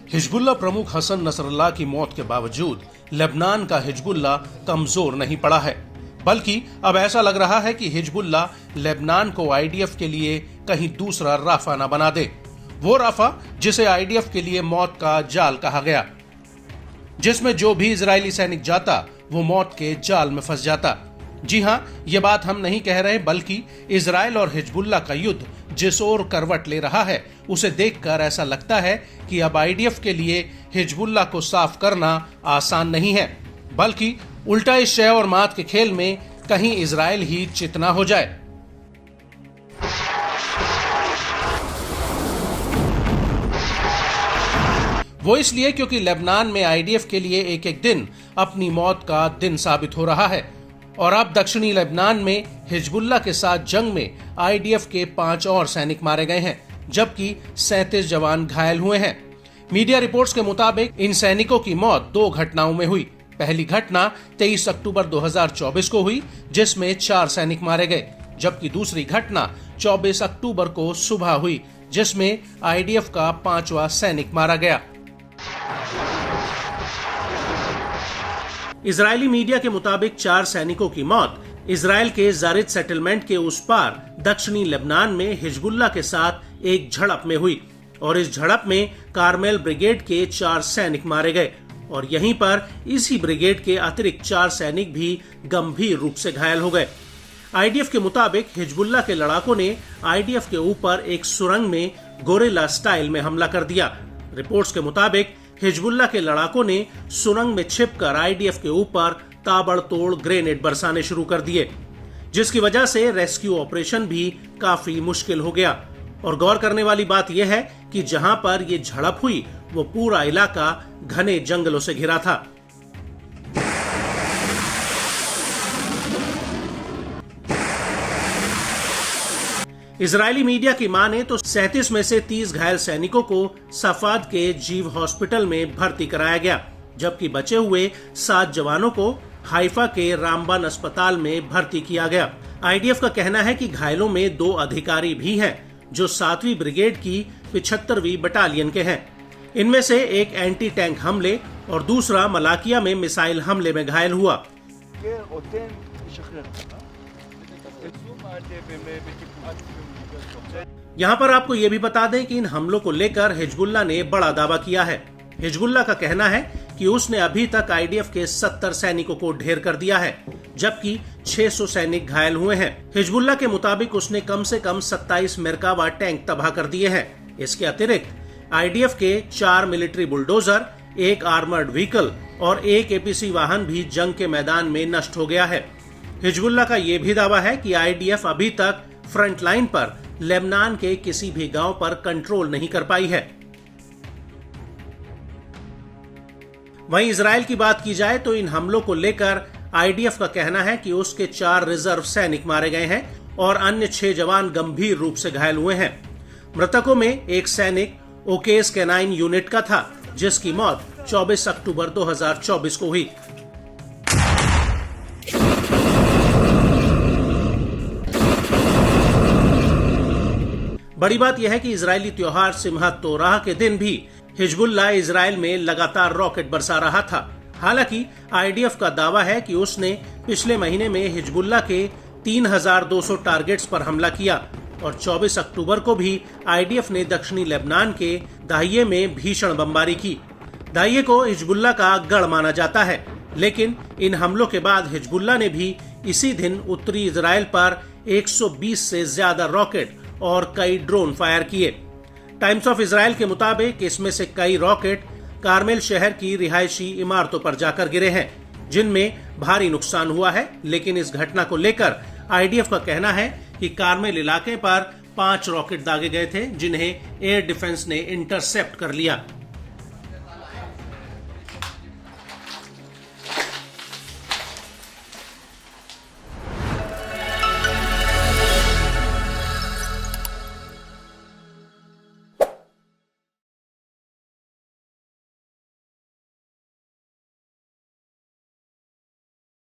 Hezbollah प्रमुख Hassan Nasrallah की मौत के बावजूद लेबनान का हिजबुल्लाह कमजोर नहीं पड़ा है, बल्कि अब ऐसा लग रहा है कि हिजबुल्लाह लेबनान को आईडीएफ के लिए कहीं दूसरा राफा न बना दे। वो राफा जिसे आईडीएफ के लिए मौत का जाल कहा गया, जिसमें जो भी इजरायली सैनिक जाता वो मौत के जाल में फंस जाता। जी हां, ये बात हम नहीं कह रहे, बल्कि इजराइल और हिजबुल्लाह का युद्ध जिस ओर करवट ले रहा है उसे देखकर ऐसा लगता है कि अब आईडीएफ के लिए हिजबुल्लाह को साफ करना आसान नहीं है, बल्कि उल्टा इस शह और मात के खेल में कहीं इजराइल ही चितना हो जाए। वो इसलिए क्योंकि लेबनान में आईडीएफ के लिए एक एक दिन अपनी मौत का दिन साबित हो रहा है और अब दक्षिणी लेबनान में हिजबुल्लाह के साथ जंग में आईडीएफ के 5 और सैनिक मारे गए हैं, जबकि 37 जवान घायल हुए हैं। मीडिया रिपोर्ट्स के मुताबिक इन सैनिकों की मौत 2 घटनाओं में हुई। पहली घटना 23 अक्टूबर 2024 को हुई, जिसमें 4 सैनिक मारे गए, जबकि दूसरी घटना 24 अक्टूबर को सुबह हुई, जिसमें आईडीएफ का 5वां सैनिक मारा गया। इजरायली मीडिया के मुताबिक 4 सैनिकों की मौत इजराइल के जारिद सेटलमेंट के उस पार दक्षिणी लेबनान में हिजबुल्लाह के साथ एक झड़प में हुई और इस झड़प में कारमेल ब्रिगेड के 4 सैनिक मारे गए और यहीं पर इसी ब्रिगेड के अतिरिक्त 4 सैनिक भी गंभीर रूप से घायल हो गए। आईडीएफ के मुताबिक हिजबुल्लाह के लड़ाकों ने आईडीएफ के ऊपर एक सुरंग में गोरिल्ला स्टाइल में हमला कर दिया। रिपोर्ट्स के मुताबिक हिजबुल्लाह के लड़ाकों ने सुरंग में छिपकर आईडीएफ के ऊपर ताबड़तोड़ ग्रेनेड बरसाने शुरू कर दिए, जिसकी वजह से रेस्क्यू ऑपरेशन भी काफी मुश्किल हो गया। और गौर करने वाली बात यह है कि जहां पर यह झड़प हुई वो पूरा इलाका घने जंगलों से घिरा था। इजरायली मीडिया की माने तो 37 में से 30 घायल सैनिकों को सफाद के जीव हॉस्पिटल में भर्ती कराया गया, जबकि बचे हुए 7 जवानों को हाइफा के रामबान अस्पताल में भर्ती किया गया। आईडीएफ का कहना है कि घायलों में 2 अधिकारी भी हैं, जो 7वीं ब्रिगेड की 75वीं बटालियन के हैं। इनमें से एक एंटी टैंक हमले और दूसरा मलाकिया में मिसाइल हमले में घायल हुआ। यहाँ पर आपको ये भी बता दें कि इन हमलों को लेकर हिजबुल्लाह ने बड़ा दावा किया है। हिजबुल्लाह का कहना है कि उसने अभी तक आईडीएफ के 70 सैनिकों को ढेर कर दिया है, जबकि 600 सैनिक घायल हुए हैं। हिजबुल्लाह के मुताबिक उसने कम से कम 27 मेरकावा टैंक तबाह कर दिए हैं। इसके अतिरिक्त आईडीएफ के 4 मिलिट्री बुलडोजर, 1 आर्मर्ड व्हीकल और 1 एपीसी वाहन भी जंग के मैदान में नष्ट हो गया है। हिजबुल्लाह का यह भी दावा है कि आईडीएफ अभी तक फ्रंट लाइन पर लेबनान के किसी भी गांव पर कंट्रोल नहीं कर पाई है। वहीं इजराइल की बात की जाए तो इन हमलों को लेकर आईडीएफ का कहना है कि उसके 4 रिजर्व सैनिक मारे गए हैं और अन्य 6 जवान गंभीर रूप से घायल हुए हैं। मृतकों में एक सैनिक ओकेस कैनाइन यूनिट का था, जिसकी मौत 24 अक्टूबर 2024 को हुई। बड़ी बात यह है कि इजरायली त्योहार सिमहत तोराह के दिन भी हिजबुल्लाह इजराइल में लगातार रॉकेट बरसा रहा था। हालांकि आईडीएफ का दावा है कि उसने पिछले महीने में हिजबुल्लाह के 3200 टारगेट्स पर हमला किया और 24 अक्टूबर को भी आईडीएफ ने दक्षिणी लेबनान के दाहिये में भीषण बमबारी की। दाहिये को हिजबुल्लाह का गढ़ माना जाता है, लेकिन इन हमलों के बाद हिजबुल्लाह ने भी इसी दिन उत्तरी इजराइल पर 120 से ज्यादा रॉकेट और कई ड्रोन फायर किए। टाइम्स ऑफ इजराइल के मुताबिक इसमें से कई रॉकेट कारमेल शहर की रिहायशी इमारतों पर जाकर गिरे हैं, जिनमें भारी नुकसान हुआ है। लेकिन इस घटना को लेकर आईडीएफ का कहना है कि कारमेल इलाके पर 5 रॉकेट दागे गए थे, जिन्हें एयर डिफेंस ने इंटरसेप्ट कर लिया।